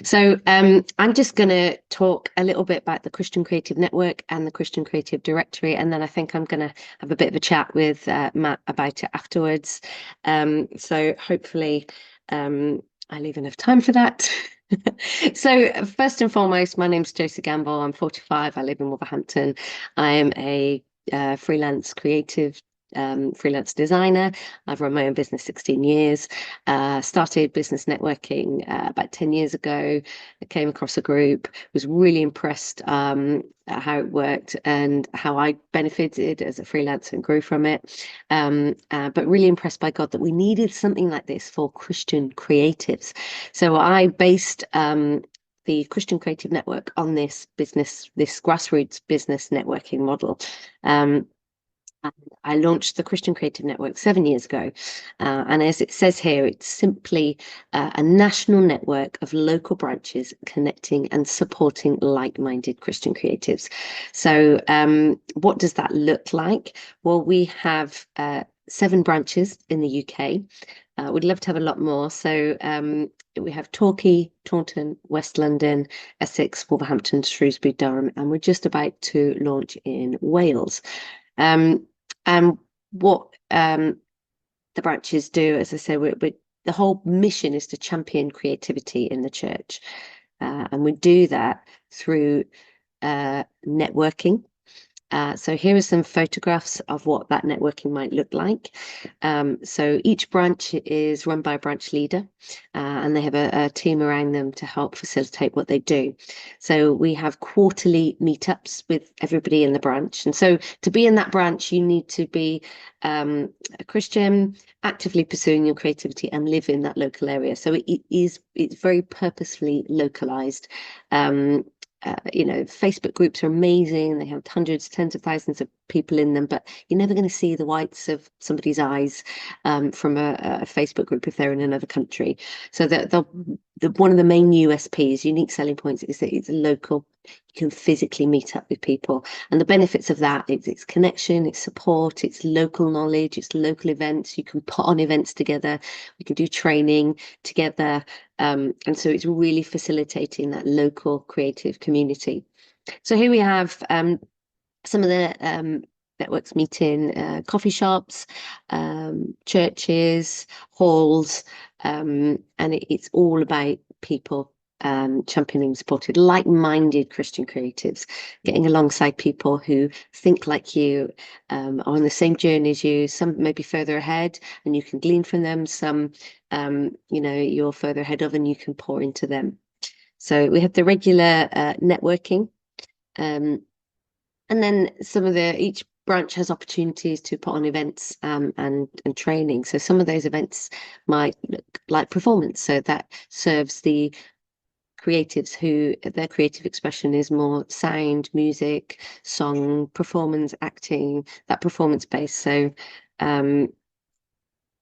So I'm just going to talk a little bit about the Christian Creative Network and the Christian Creative Directory, and then I think I'm going to have a bit of a chat with Matt about it afterwards. So hopefully I leave enough time for that. So first and foremost, my name's Josie Gamble. I'm 45. I live in Wolverhampton. I am a freelance creative freelance designer. I've run my own business 16 years. Started business networking about 10 years ago. I came across a group, was really impressed at how it worked and how I benefited as a freelancer and grew from it. But really impressed by God that we needed something like this for Christian creatives. So I based the Christian Creative Network on this grassroots business networking model. I launched the Christian Creative Network 7 years ago. And as it says here, it's simply a national network of local branches connecting and supporting like-minded Christian creatives. So what does that look like? Well, we have 7 branches in the UK. We'd love to have a lot more. So we have Torquay, Taunton, West London, Essex, Wolverhampton, Shrewsbury, Durham, and we're just about to launch in Wales. And what the branches do, as I say, the whole mission is to champion creativity in the church. And we do that through networking. So here are some photographs of what that networking might look like. So each branch is run by a branch leader, and they have a team around them to help facilitate what they do. So we have quarterly meetups with everybody in the branch. And so to be in that branch, you need to be a Christian, actively pursuing your creativity and live in that local area. So it's very purposefully localized. Facebook groups are amazing. They have hundreds, tens of thousands of people in them, but you're never going to see the whites of somebody's eyes from a Facebook group if they're in another country. So one of the main USPs, unique selling points, is that it's local. You can physically meet up with people, and the benefits of that is it's connection, it's support, it's local knowledge, it's local events. You can put on events together. We can do training together, and so it's really facilitating that local creative community. So here we have some of the networks meet in coffee shops, churches, halls, and it's all about people championing, supported, like-minded Christian creatives, getting alongside people who think like you, are on the same journey as you. Some maybe further ahead, and you can glean from them. Some, you're further ahead of, and you can pour into them. So we have the regular networking, and then each branch has opportunities to put on events and training. So some of those events might look like performance. So that serves the creatives who their creative expression is more sound, music, song, performance, acting, that performance based. So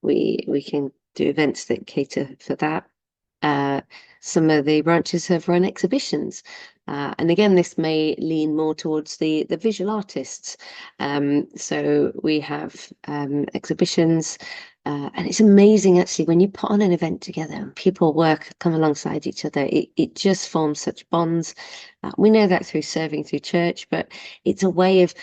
we can do events that cater for that. Some of the branches have run exhibitions. And again, this may lean more towards the visual artists. So we have exhibitions, and it's amazing actually when you put on an event together and people come alongside each other, it just forms such bonds. We know that through serving through church, but it's a way of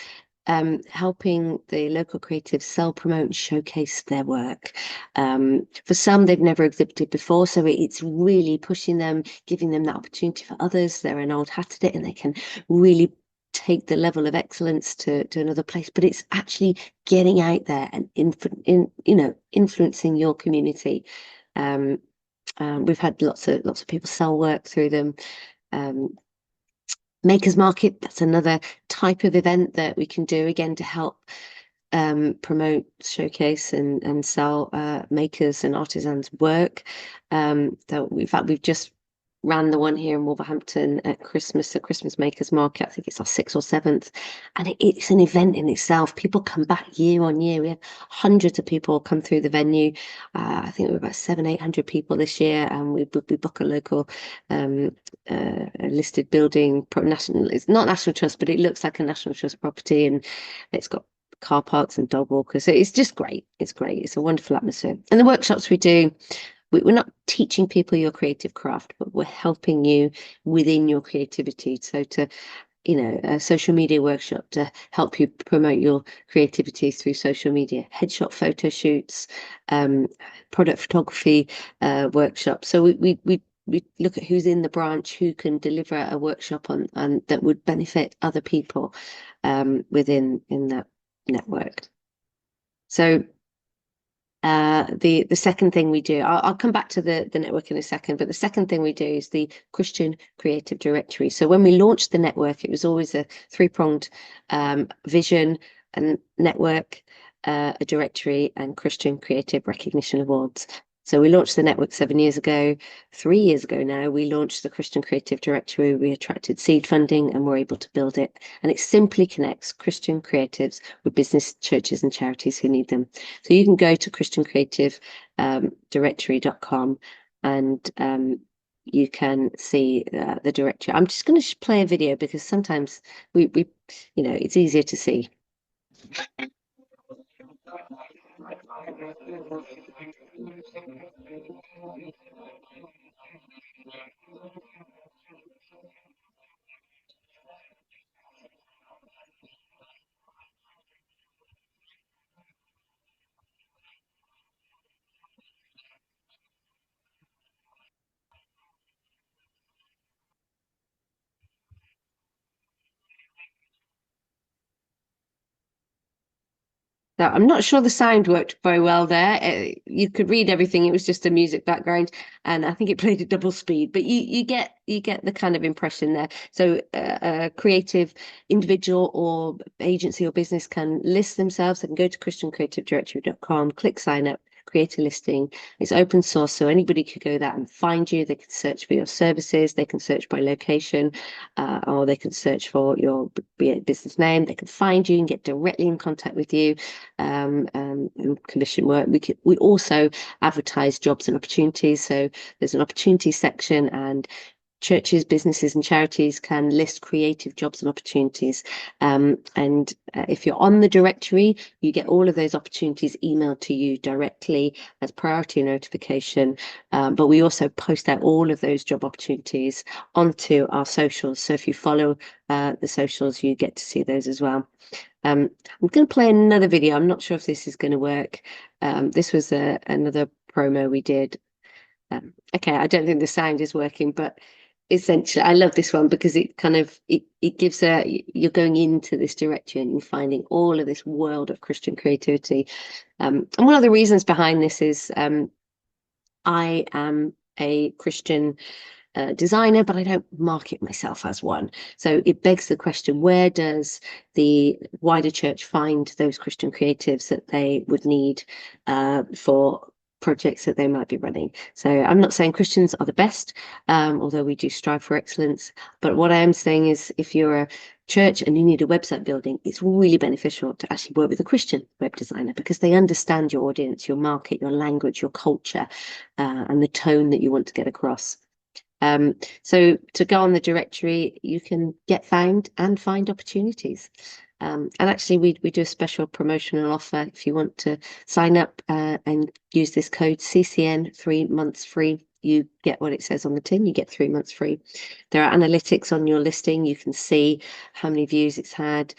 helping the local creatives sell, promote, and showcase their work. For some, they've never exhibited before, so it's really pushing them, giving them that opportunity. For others, they're an old hat at it and they can really take the level of excellence to another place. But it's actually getting out there and influencing your community. We've had lots of people sell work through them. Makers Market, that's another type of event that we can do again to help promote, showcase and sell makers and artisans work. In fact, we've just ran the one here in Wolverhampton at Christmas, the Christmas Makers Market. I think it's our 6th or 7th, and it's an event in itself. People come back year on year. We have hundreds of people come through the venue. I think we're about 700-800 people this year, and we book a local listed building, it's not National Trust, but it looks like a National Trust property, and it's got car parks and dog walkers. So it's just great. It's great. It's a wonderful atmosphere. And the workshops we do we're not teaching people your creative craft, but we're helping you within your creativity. So to, a social media workshop to help you promote your creativity through social media, headshot photo shoots, product photography workshops. So we look at who's in the branch, who can deliver a workshop on that would benefit other people within that network. So the second thing we do, I'll come back to the network in a second, but the second thing we do is the Christian Creative Directory. So when we launched the network, it was always a three-pronged vision and network, a directory, and Christian Creative Recognition Awards. So we launched the network 7 years ago. 3 years ago now, we launched the Christian Creative Directory. We attracted seed funding and were able to build it. And it simply connects Christian creatives with business, churches, and charities who need them. So you can go to christiancreativedirectory.com and you can see the directory. I'm just going to play a video because sometimes we it's easier to see. So I'm not sure the sound worked very well there. You could read everything. It was just a music background, and I think it played at double speed. But you get the kind of impression there. So a creative individual or agency or business can list themselves. They can go to christiancreativedirectory.com, click sign up, create a listing. It's open source, so anybody could go there and find you. They can search for your services. They can search by location, or they can search for your business name. They can find you and get directly in contact with you. And commission work. We also advertise jobs and opportunities. So there's an opportunity section, and churches, businesses, and charities can list creative jobs and opportunities. And if you're on the directory, you get all of those opportunities emailed to you directly as priority notification. But we also post out all of those job opportunities onto our socials. So if you follow the socials, you get to see those as well. I'm going to play another video. I'm not sure if this is going to work. This was another promo we did. Okay, I don't think the sound is working, but essentially, I love this one because it kind of it gives you're going into this directory and you're finding all of this world of Christian creativity. And one of the reasons behind this is I am a Christian designer, but I don't market myself as one. So it begs the question, where does the wider church find those Christian creatives that they would need for projects that they might be running? So I'm not saying Christians are the best, although we do strive for excellence. But what I am saying is if you're a church and you need a website building, it's really beneficial to actually work with a Christian web designer because they understand your audience, your market, your language, your culture, and the tone that you want to get across. So to go on the directory, you can get found and find opportunities. And actually, we do a special promotional offer. If you want to sign up and use this code CCN 3 months free, you get what it says on the tin. You get 3 months free. There are analytics on your listing. You can see how many views it's had.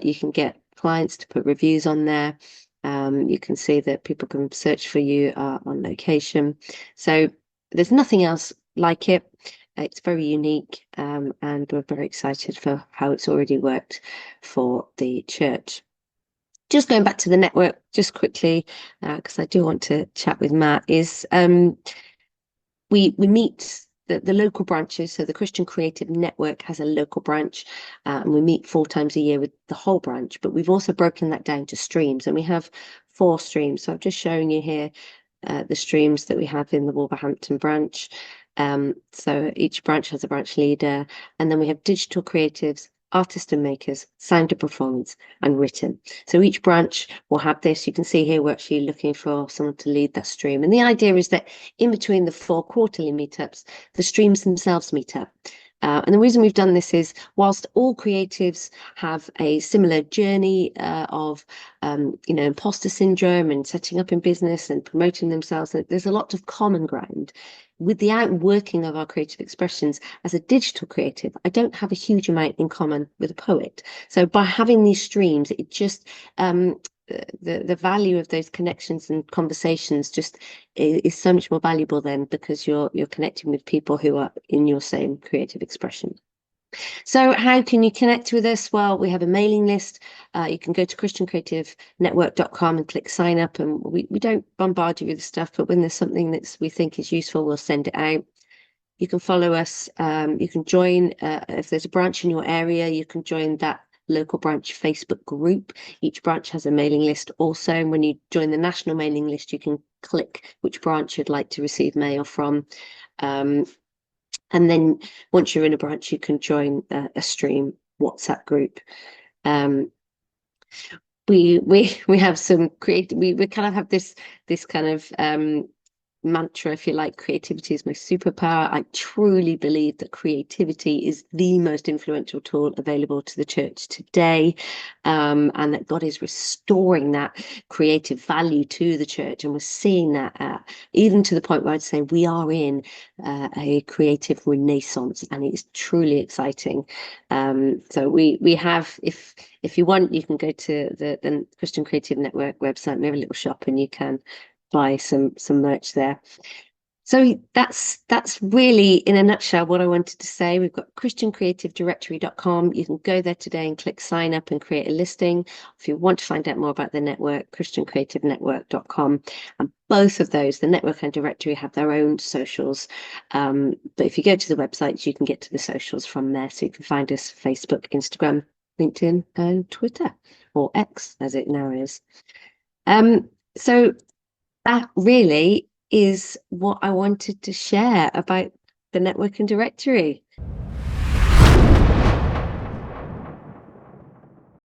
You can get clients to put reviews on there. You can see that people can search for you on location. So there's nothing else like it. It's very unique, and we're very excited for how it's already worked for the church. Just going back to the network just quickly, because I do want to chat with Matt, is we meet the local branches. So the Christian Creative Network has a local branch, and we meet 4 times a year with the whole branch, but we've also broken that down to streams, and we have 4 streams. So I've just shown you here the streams that we have in the Wolverhampton branch. So each branch has a branch leader, and then we have digital creatives, artists and makers, sound and performance, and written. So each branch will have this. You can see here we're actually looking for someone to lead that stream. And the idea is that in between the 4 quarterly meetups, the streams themselves meet up. And the reason we've done this is, whilst all creatives have a similar journey of, imposter syndrome and setting up in business and promoting themselves, there's a lot of common ground. With the outworking of our creative expressions as a digital creative, I don't have a huge amount in common with a poet. So by having these streams, it just the value of those connections and conversations just is so much more valuable then, because you're connecting with people who are in your same creative expression. So how can you connect with us? Well, we have a mailing list. You can go to christiancreativenetwork.com and click sign up, and we don't bombard you with stuff, but when there's something that we think is useful, we'll send it out. You can follow us. You can join, if there's a branch in your area, you can join that local branch Facebook group. Each branch has a mailing list also, and when you join the national mailing list, you can click which branch you'd like to receive mail from. And then once you're in a branch, you can join a stream WhatsApp group. We have some creative, we kind of have this kind of mantra, if you like: creativity is my superpower. I truly believe that creativity is the most influential tool available to the church today, and that God is restoring that creative value to the church, and we're seeing that even to the point where I'd say we are in a creative renaissance, and it's truly exciting. So we have, if you want, you can go to the Christian Creative Network website. We have a little shop, and you can buy some merch there. So that's really, in a nutshell, what I wanted to say. We've got christiancreativedirectory.com. You can go there today and click sign up and create a listing. If you want to find out more about the network, christiancreativenetwork.com. And both of those, the network and directory, have their own socials. But if you go to the websites, you can get to the socials from there. So you can find us Facebook, Instagram, LinkedIn, and Twitter, or X as it now is. So that really is what I wanted to share about the network and directory.